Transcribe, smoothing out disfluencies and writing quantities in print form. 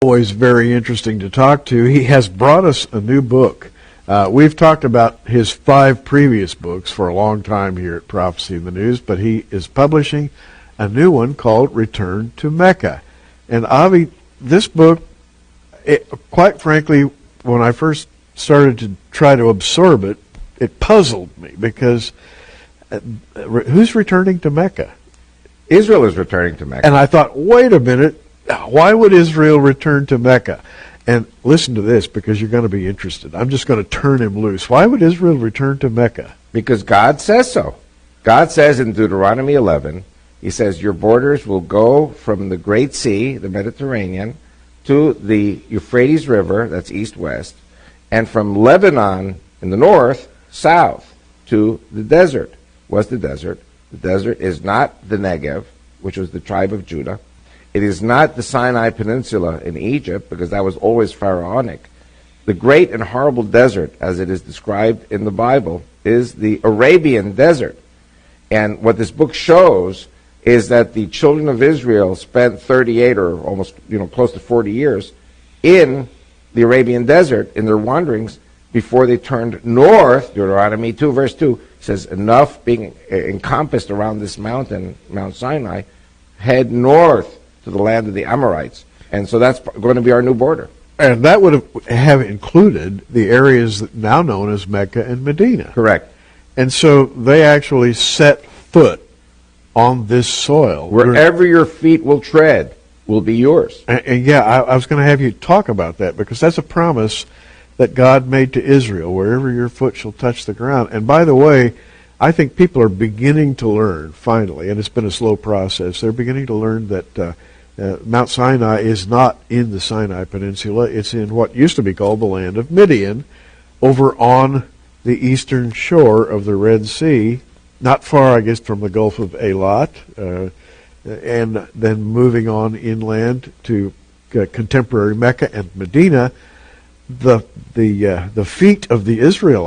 Always very interesting to talk to. He has brought us a new book. We've talked about his 5 previous books for a long time here at Prophecy in the News, but he is publishing a new one called Return to Mecca. And Avi, this book, quite frankly, when I first started to try to absorb it, it puzzled me because who's returning to Mecca? Israel is returning to Mecca. And I thought, wait a minute, why would Israel return to Mecca? And listen to this, because you're going to be interested. I'm just going to turn him loose. Why would Israel return to Mecca? Because God says so. God says in Deuteronomy 11, he says, your borders will go from the Great Sea, the Mediterranean, to the Euphrates River, that's east-west, and from Lebanon in the north, south, to the desert. What's the desert? The desert is not the Negev, which was the tribe of Judah. It is not the Sinai Peninsula in Egypt, because that was always pharaonic. The great and horrible desert, as it is described in the Bible, is the Arabian desert. And what this book shows is that the children of Israel spent 38 or almost close to 40 years in the Arabian desert in their wanderings before they turned north. Deuteronomy 2 verse 2 says, enough being encompassed around this mountain, Mount Sinai, head north to the land of the Amorites. And so that's going to be our new border. And that would have included the areas that now known as Mecca and Medina. Correct. And so they actually set foot on this soil. Wherever your feet will tread will be yours. And yeah, I was going to have you talk about that, because that's a promise that God made to Israel, wherever your foot shall touch the ground. And by the way, I think people are beginning to learn, finally, and it's been a slow process, they're beginning to learn that Mount Sinai is not in the Sinai Peninsula. It's in what used to be called the land of Midian, over on the eastern shore of the Red Sea, not far, I guess, from the Gulf of Eilat, and then moving on inland to contemporary Mecca and Medina. The feet of the Israelites